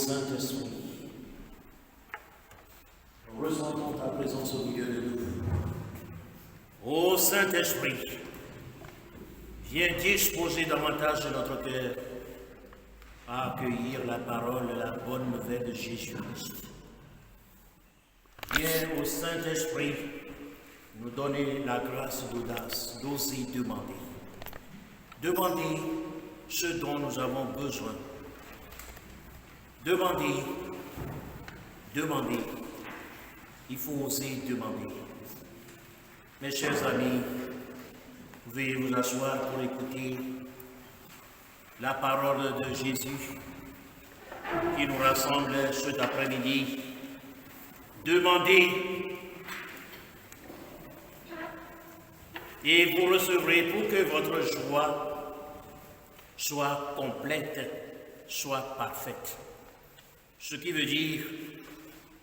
Saint-Esprit, nous ressentons ta présence au milieu de nous. Ô Saint-Esprit, viens disposer davantage de notre cœur à accueillir la parole, la bonne nouvelle de Jésus-Christ. Viens, ô Saint-Esprit, nous donner la grâce d'audace, d'oser demander. Demander ce dont nous avons besoin. Demander. Il faut oser demander. Mes chers amis, veuillez vous asseoir pour écouter la parole de Jésus qui nous rassemble cet après-midi. Demandez et vous recevrez pour que votre joie soit complète, soit parfaite. Ce qui veut dire,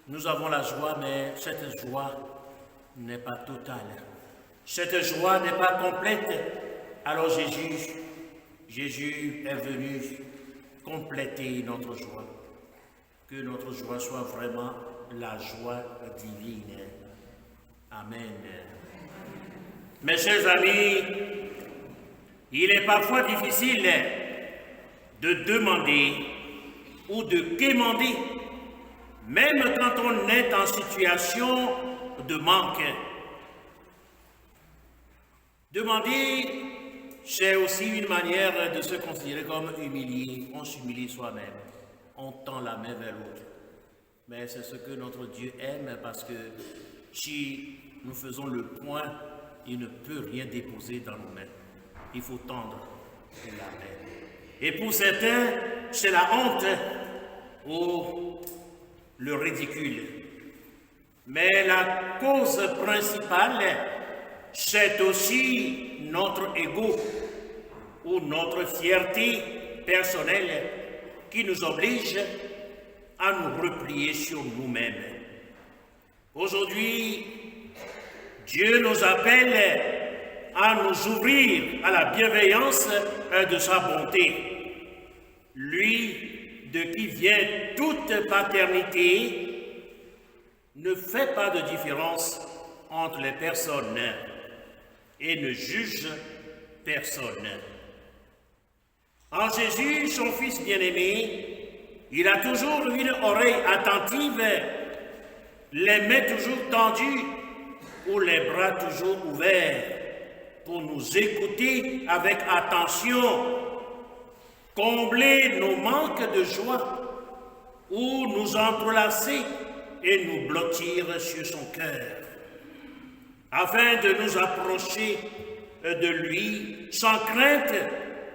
nous avons la joie, mais cette joie n'est pas totale. Cette joie n'est pas complète. Alors Jésus est venu compléter notre joie. Que notre joie soit vraiment la joie divine. Amen. Mes chers amis, il est parfois difficile de demander ou de quémander, même quand on est en situation de manque. Demander, c'est aussi une manière de se considérer comme humilié. On s'humilie soi-même, on tend la main vers l'autre. Mais c'est ce que notre Dieu aime, parce que si nous faisons le point, il ne peut rien déposer dans nos mains. Il faut tendre la main. Et pour certains, c'est la honte ou le ridicule. Mais la cause principale, c'est aussi notre ego ou notre fierté personnelle qui nous oblige à nous replier sur nous-mêmes. Aujourd'hui, Dieu nous appelle à nous ouvrir à la bienveillance de sa bonté. Lui, de qui vient toute paternité, ne fait pas de différence entre les personnes et ne juge personne. En Jésus, son Fils bien-aimé, il a toujours une oreille attentive, les mains toujours tendues ou les bras toujours ouverts pour nous écouter avec attention, combler nos manques de joie ou nous entrelacer et nous blottir sur son cœur, afin de nous approcher de lui sans crainte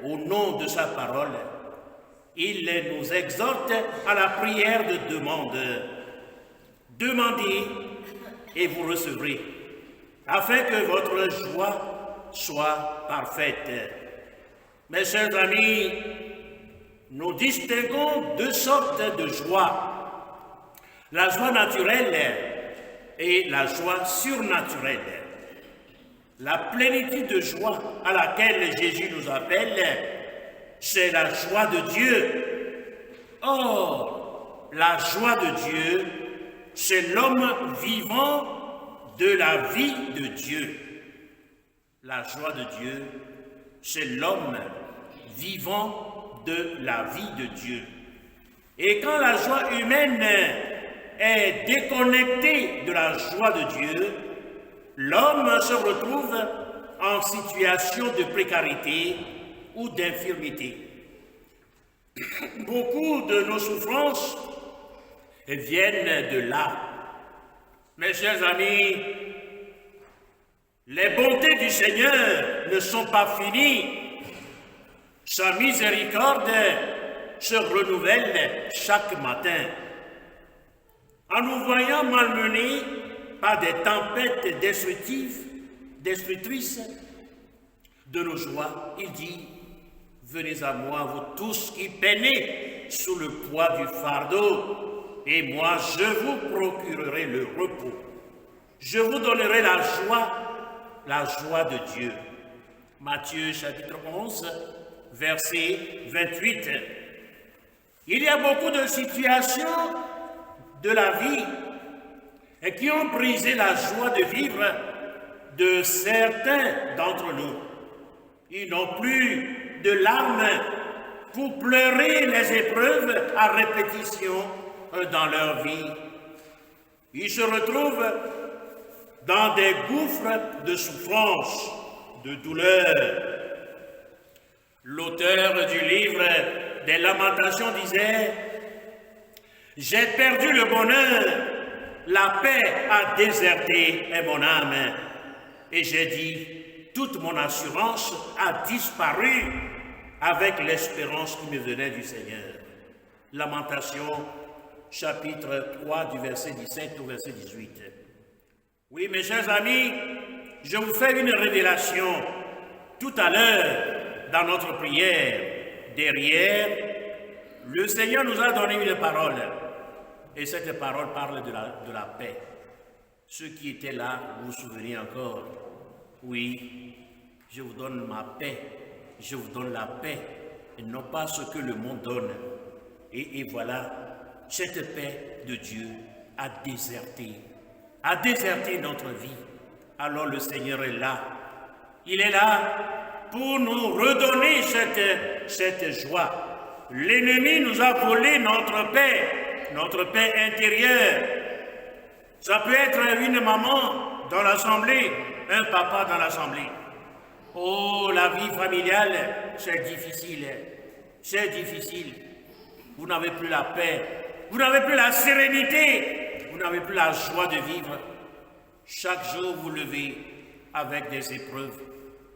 au nom de sa parole. Il nous exhorte à la prière de demande. Demandez et vous recevrez, afin que votre joie soit parfaite. Mes chers amis, nous distinguons deux sortes de joie. La joie naturelle et la joie surnaturelle. La plénitude de joie à laquelle Jésus nous appelle, c'est la joie de Dieu. Or, la joie de Dieu, c'est l'homme vivant de la vie de Dieu. La joie de Dieu, c'est l'homme vivant de la vie de Dieu. Et quand la joie humaine est déconnectée de la joie de Dieu, l'homme se retrouve en situation de précarité ou d'infirmité. Beaucoup de nos souffrances viennent de là. Mes chers amis, les bontés du Seigneur ne sont pas finies. Sa miséricorde se renouvelle chaque matin. En nous voyant malmenés par des tempêtes destructrices de nos joies, il dit: venez à moi, vous tous qui peinez sous le poids du fardeau, et moi je vous procurerai le repos. Je vous donnerai la joie de Dieu. Matthieu chapitre 11, verset 28. Il y a beaucoup de situations de la vie et qui ont brisé la joie de vivre de certains d'entre nous. Ils n'ont plus de larmes pour pleurer les épreuves à répétition dans leur vie. Ils se retrouvent dans des gouffres de souffrance, de douleur. L'auteur du livre des Lamentations disait « J'ai perdu le bonheur, la paix a déserté mon âme. Et j'ai dit, toute mon assurance a disparu avec l'espérance qui me venait du Seigneur. » Lamentation, chapitre 3, du verset 17 au verset 18. Oui, mes chers amis, je vous fais une révélation tout à l'heure dans notre prière. Derrière, le Seigneur nous a donné une parole. Et cette parole parle de la paix. Ceux qui étaient là, vous vous souvenez encore. Oui, je vous donne ma paix. Je vous donne la paix. Et non pas ce que le monde donne. Et voilà, cette paix de Dieu a déserté notre vie. Alors le Seigneur est là. Il est là pour nous redonner cette joie. L'ennemi nous a volé notre paix intérieure. Ça peut être une maman dans l'assemblée, un papa dans l'assemblée. Oh, la vie familiale, c'est difficile. C'est difficile. Vous n'avez plus la paix. Vous n'avez plus la sérénité. Vous n'avez plus la joie de vivre. Chaque jour, vous levez avec des épreuves.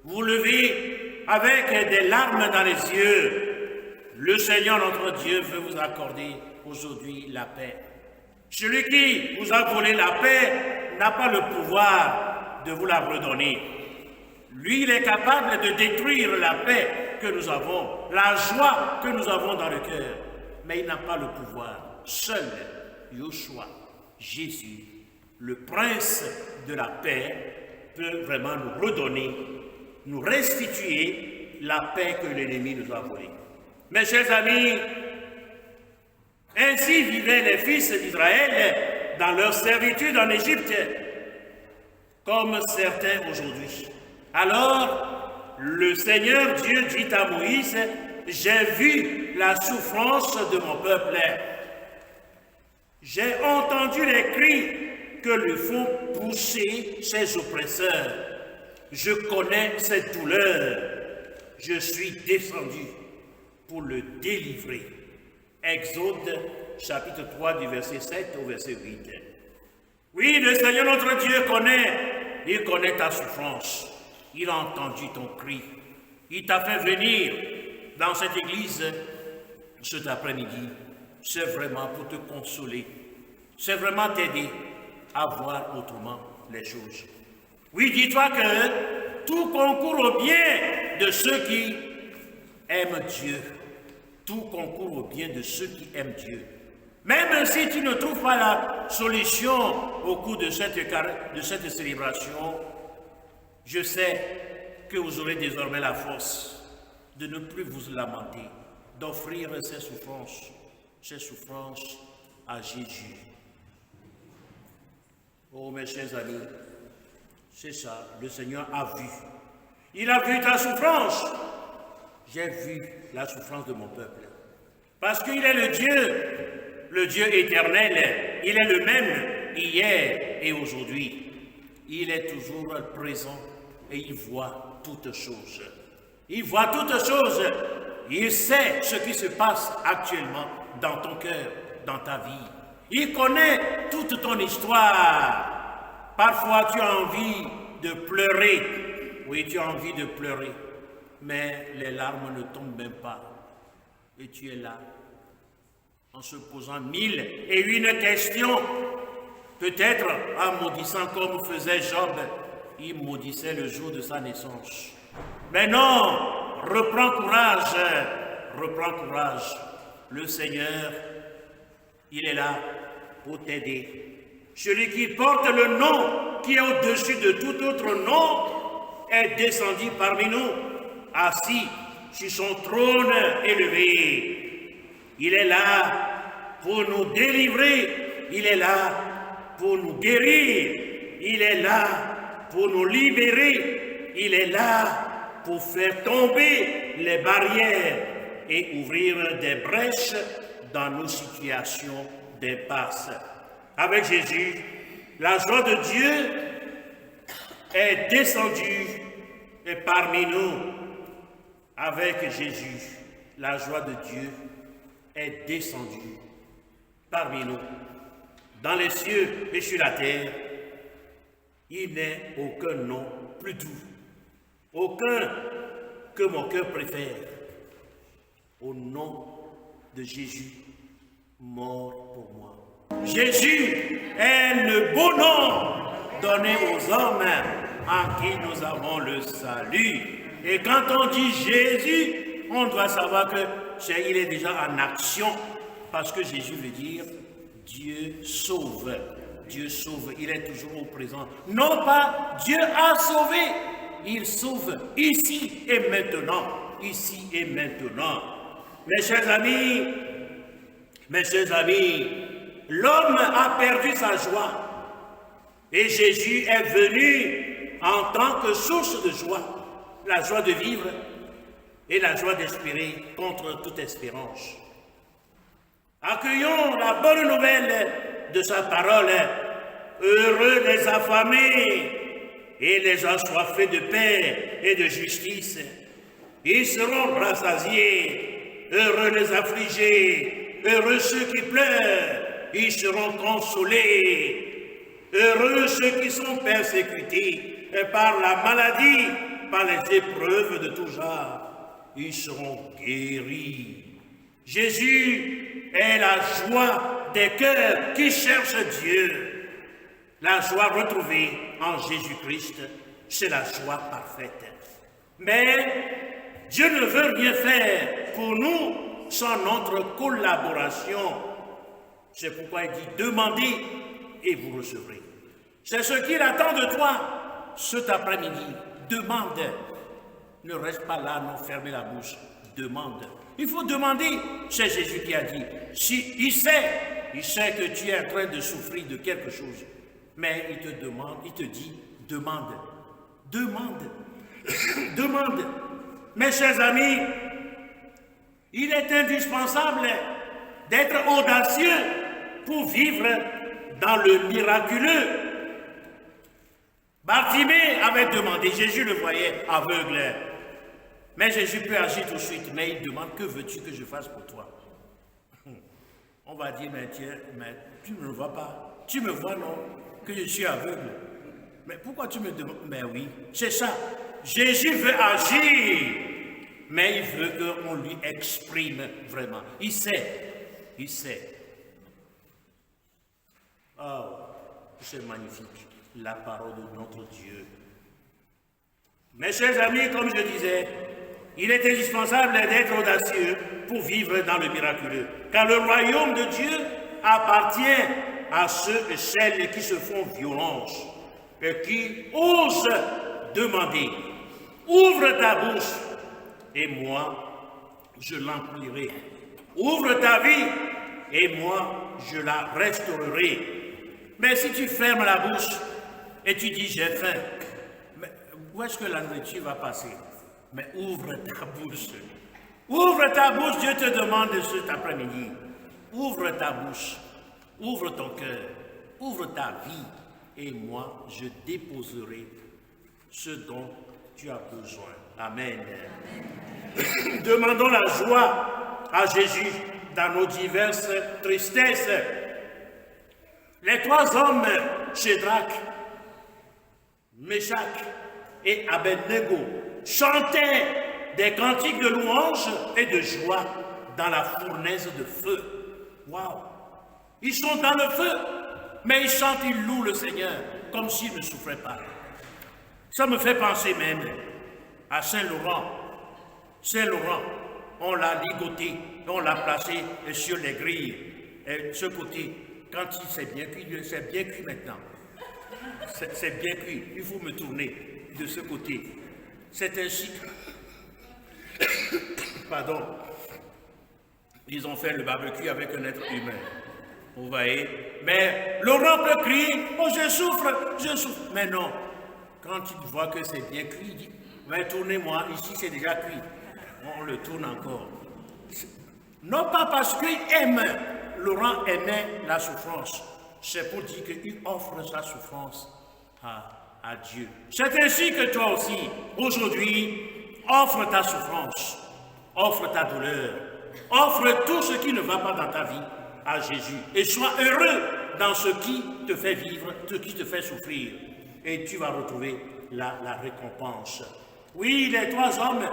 Vous levez avec des larmes dans les yeux. Le Seigneur, notre Dieu, veut vous accorder aujourd'hui la paix. Celui qui vous a volé la paix n'a pas le pouvoir de vous la redonner. Lui, il est capable de détruire la paix que nous avons, la joie que nous avons dans le cœur. Mais il n'a pas le pouvoir. Seul Yeshua, Jésus, le prince de la paix, peut vraiment nous redonner, nous restituer la paix que l'ennemi nous a volée. Mes chers amis, ainsi vivaient les fils d'Israël dans leur servitude en Égypte, comme certains aujourd'hui. Alors, le Seigneur Dieu dit à Moïse, « J'ai vu la souffrance de mon peuple. J'ai entendu les cris que lui font pousser ses oppresseurs. Je connais ses douleurs. Je suis descendu pour le délivrer. » Exode, chapitre 3, du verset 7 au verset 8. Oui, le Seigneur notre Dieu il connaît ta souffrance. Il a entendu ton cri. Il t'a fait venir dans cette église cet après-midi. C'est vraiment pour te consoler. C'est vraiment t'aider à voir autrement les choses. Oui, dis-toi que tout concourt au bien de ceux qui aiment Dieu. Tout concourt au bien de ceux qui aiment Dieu. Même si tu ne trouves pas la solution au cours de cette célébration, je sais que vous aurez désormais la force de ne plus vous lamenter, d'offrir ces souffrances à Jésus. Oh mes chers amis, c'est ça, le Seigneur a vu. Il a vu ta souffrance. J'ai vu la souffrance de mon peuple. Parce qu'il est le Dieu éternel. Il est le même hier et aujourd'hui. Il est toujours présent et il voit toutes choses. Il voit toutes choses. Il sait ce qui se passe actuellement dans ton cœur, dans ta vie. Il connaît toute ton histoire. Parfois tu as envie de pleurer. Oui, tu as envie de pleurer. Mais les larmes ne tombent même pas. Et tu es là, en se posant 1001 questions. Peut-être en maudissant comme faisait Job, il maudissait le jour de sa naissance. Mais non, reprends courage, reprends courage. Le Seigneur, il est là pour t'aider. Celui qui porte le nom qui est au-dessus de tout autre nom est descendu parmi nous, assis sur son trône élevé. Il est là pour nous délivrer. Il est là pour nous guérir. Il est là pour nous libérer. Il est là pour faire tomber les barrières et ouvrir des brèches dans nos situations d'impasse. Avec Jésus, la joie de Dieu est descendue parmi nous. Avec Jésus, la joie de Dieu est descendue parmi nous. Dans les cieux et sur la terre, il n'est aucun nom plus doux, aucun que mon cœur préfère, au nom de Jésus, mort pour moi. Jésus est le beau nom donné aux hommes en qui nous avons le salut. Et quand on dit Jésus, on doit savoir qu'il est déjà en action, parce que Jésus veut dire Dieu sauve. Dieu sauve, il est toujours au présent. Non pas Dieu a sauvé, il sauve ici et maintenant. Ici et maintenant. Mes chers amis, l'homme a perdu sa joie. Et Jésus est venu en tant que source de joie. La joie de vivre et la joie d'espérer contre toute espérance. Accueillons la bonne nouvelle de sa parole. Heureux les affamés et les assoiffés de paix et de justice. Ils seront rassasiés. Heureux les affligés. Heureux ceux qui pleurent. Ils seront consolés. Heureux ceux qui sont persécutés par la maladie, par les épreuves de tout genre. Ils seront guéris. Jésus est la joie des cœurs qui cherchent Dieu. La joie retrouvée en Jésus-Christ, c'est la joie parfaite. Mais Dieu ne veut rien faire pour nous sans notre collaboration. C'est pourquoi il dit « Demandez et vous recevrez ». C'est ce qu'il attend de toi cet après-midi. Demande. Ne reste pas là, non, fermez la bouche. Demande. Il faut demander. C'est Jésus qui a dit. Si il sait que tu es en train de souffrir de quelque chose. Mais il te demande, il te dit, demande. Demande. Demande. Mes chers amis, il est indispensable d'être audacieux pour vivre dans le miraculeux. Bartimée avait demandé, Jésus le voyait aveugle. Mais Jésus peut agir tout de suite, mais il demande, que veux-tu que je fasse pour toi? On va dire, mais tiens, mais tu ne me vois pas. Tu me vois, non? Que je suis aveugle. Mais pourquoi tu me demandes? Mais oui, c'est ça. Jésus veut agir, mais il veut qu'on lui exprime vraiment. Il sait. Il sait. Oh, c'est magnifique, la parole de notre Dieu. Mes chers amis, comme je disais, il est indispensable d'être audacieux pour vivre dans le miraculeux. Car le royaume de Dieu appartient à ceux et celles qui se font violence et qui osent demander. Ouvre ta bouche et moi, je l'emplirai. Ouvre ta vie et moi, je la restaurerai. Mais si tu fermes la bouche et tu dis j'ai faim, mais où est-ce que la nourriture va passer? Mais ouvre ta bouche. Ouvre ta bouche, Dieu te demande cet après-midi. Ouvre ta bouche, ouvre ton cœur, ouvre ta vie et moi, je déposerai ce dont tu as besoin. Amen. Amen. Demandons la joie à Jésus dans nos diverses tristesses. Les trois hommes, Shadrach, Meshach et Abednego, chantaient des cantiques de louange et de joie dans la fournaise de feu. Waouh! Ils sont dans le feu, mais ils chantent, ils louent le Seigneur comme s'ils ne souffraient pas. Ça me fait penser même à Saint-Laurent. Saint-Laurent, on l'a ligoté, on l'a placé sur les grilles. Et ce côté, quand il s'est bien cuit, c'est bien cuit maintenant. C'est bien cuit. Il faut me tourner de ce côté. C'est ainsi. Pardon. Ils ont fait le barbecue avec un être humain. Vous voyez? Mais Laurent peut crier, oh je souffre, je souffre. Mais non, quand il voit que c'est bien cuit, il dit, mais tournez-moi, ici c'est déjà cuit. On le tourne encore. Non pas parce qu'il aime, Laurent aimait la souffrance. C'est pour dire qu'il offre sa souffrance à Dieu. C'est ainsi que toi aussi, aujourd'hui, offre ta souffrance, offre ta douleur, offre tout ce qui ne va pas dans ta vie à Jésus. Et sois heureux dans ce qui te fait vivre, ce qui te fait souffrir. Et tu vas retrouver la récompense. Oui, les trois hommes,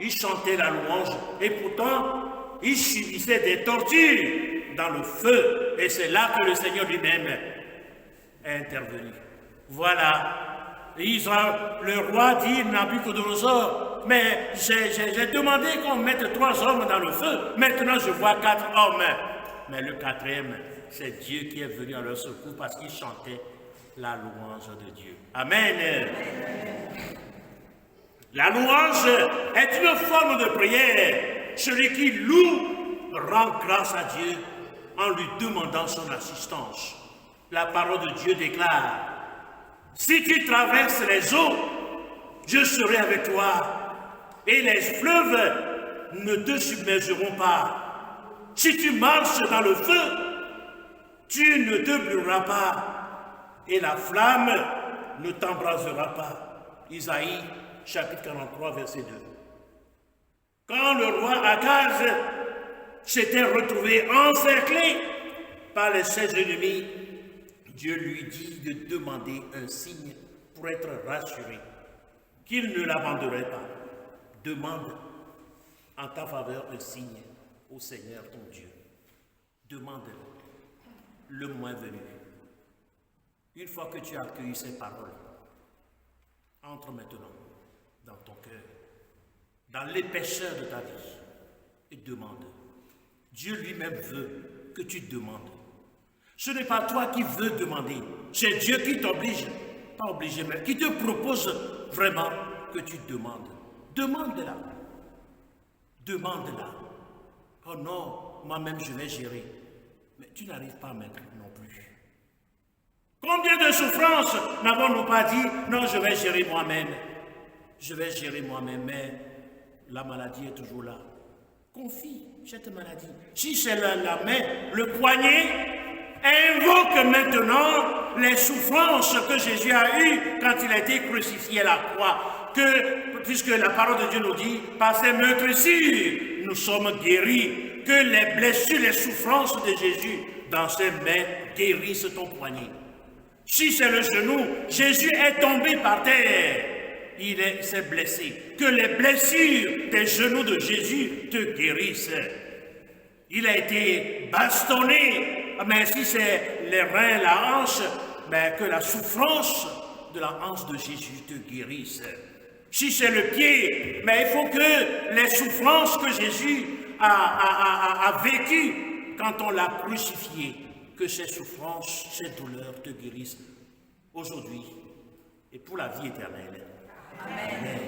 ils chantaient la louange et pourtant, ils subissaient des tortures dans le feu. Et c'est là que le Seigneur lui-même est intervenu. Voilà. Le roi dit, Nabuchodonosor, mais j'ai demandé qu'on mette 3 hommes dans le feu. Maintenant, je vois 4 hommes. Mais le 4e, c'est Dieu qui est venu à leur secours parce qu'ils chantaient la louange de Dieu. Amen. La louange est une forme de prière. Celui qui loue rend grâce à Dieu en lui demandant son assistance. La parole de Dieu déclare, si tu traverses les eaux, je serai avec toi, et les fleuves ne te submergeront pas. Si tu marches dans le feu, tu ne te brûleras pas, et la flamme ne t'embrasera pas. Isaïe, chapitre 43, verset 2. Quand le roi Akaz s'était retrouvé encerclé par les 16 ennemis, Dieu lui dit de demander un signe pour être rassuré, qu'il ne l'abandonnerait pas. Demande en ta faveur un signe au Seigneur ton Dieu. Demande le moment venu. Une fois que tu as accueilli ces paroles, entre maintenant dans ton cœur, dans l'épaisseur de ta vie, et demande. Dieu lui-même veut que tu demandes. Ce n'est pas toi qui veux demander, c'est Dieu qui t'oblige, pas obligé, mais qui te propose vraiment que tu demandes. Demande-la. Demande-la. Oh non, moi-même je vais gérer. Mais tu n'arrives pas maintenant non plus. Combien de souffrances n'avons-nous pas dit, non, je vais gérer moi-même. Je vais gérer moi-même, mais la maladie est toujours là. Confie cette maladie. Si c'est la main, le poignet, invoque maintenant les souffrances que Jésus a eues quand il a été crucifié à la croix. Puisque la parole de Dieu nous dit, par ces meurtrissures, nous sommes guéris. Que les blessures, les souffrances de Jésus dans ses mains guérissent ton poignet. Si c'est le genou, Jésus est tombé par terre. Il s'est blessé. Que les blessures des genoux de Jésus te guérissent. Il a été bastonné. Mais si c'est les reins, la hanche, mais que la souffrance de la hanche de Jésus te guérisse. Si c'est le pied, mais il faut que les souffrances que Jésus a vécues quand on l'a crucifié, que ces souffrances, ces douleurs te guérissent aujourd'hui et pour la vie éternelle. Amen.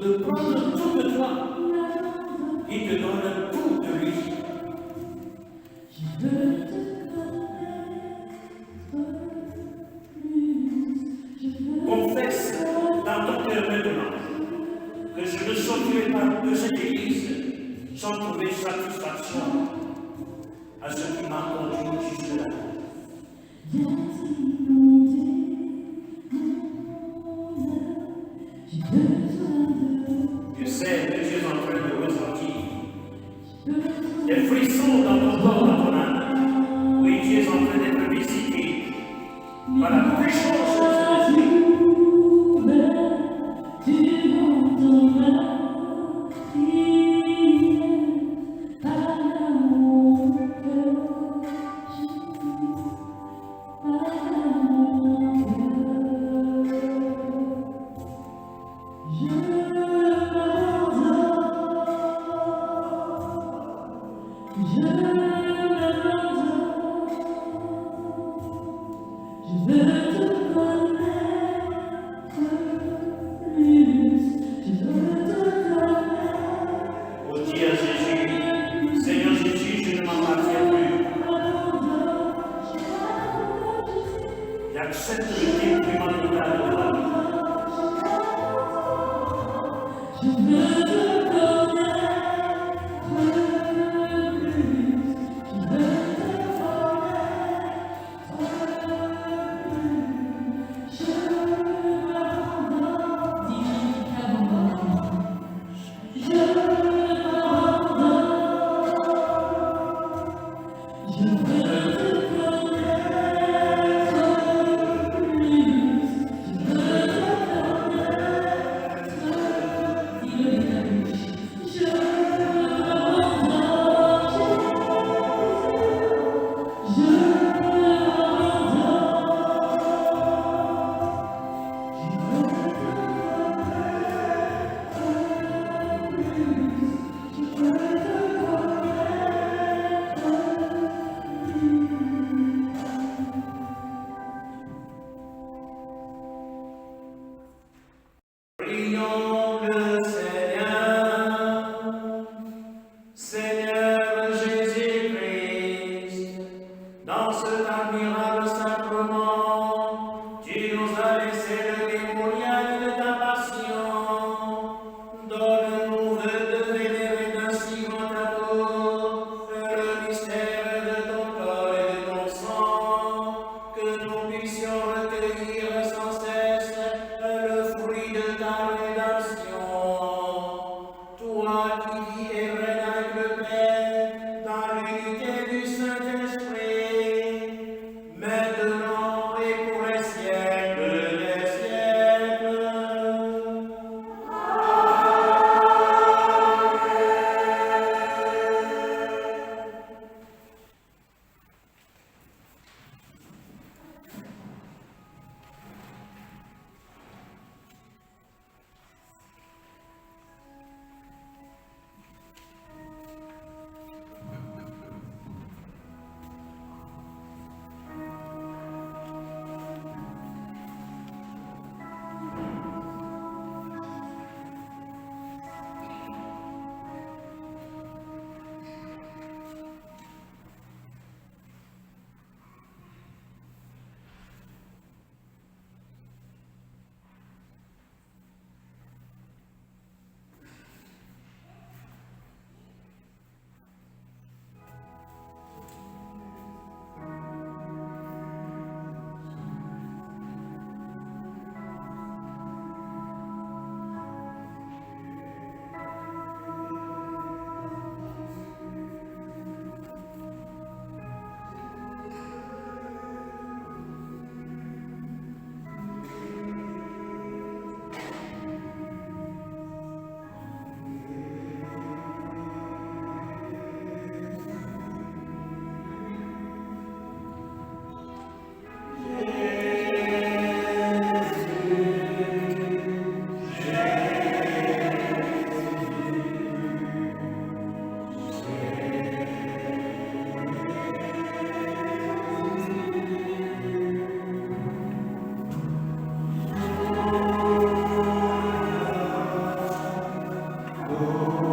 de prendre tout de toi. Il te donne tout de lui. Confesse dans ton cœur maintenant que je ne sortirai pas de cette église sans trouver satisfaction à ce qui m'a conduit jusque-là. Tu sais que tu es en train de ressentir des frissons dans ton corps, dans ton âme. Oui, tu es en train d'être visité par la puissance de Saint-Esprit. J'accepte le détriment total de la vie. Prions le Seigneur, Seigneur Jésus-Christ, dans cet admirable sacrement, tu nous as laissé le mémorial de ta passion. Donne-nous de vénérer d'un si grand amour le mystère de ton corps et de ton sang, que nous puissions recueillir sans cesse le fruit de ta rédemption. Toi qui vis et règnes avec le Père dans l'unité du Saint-Esprit, maintenant et pour les siècles des siècles. Amen.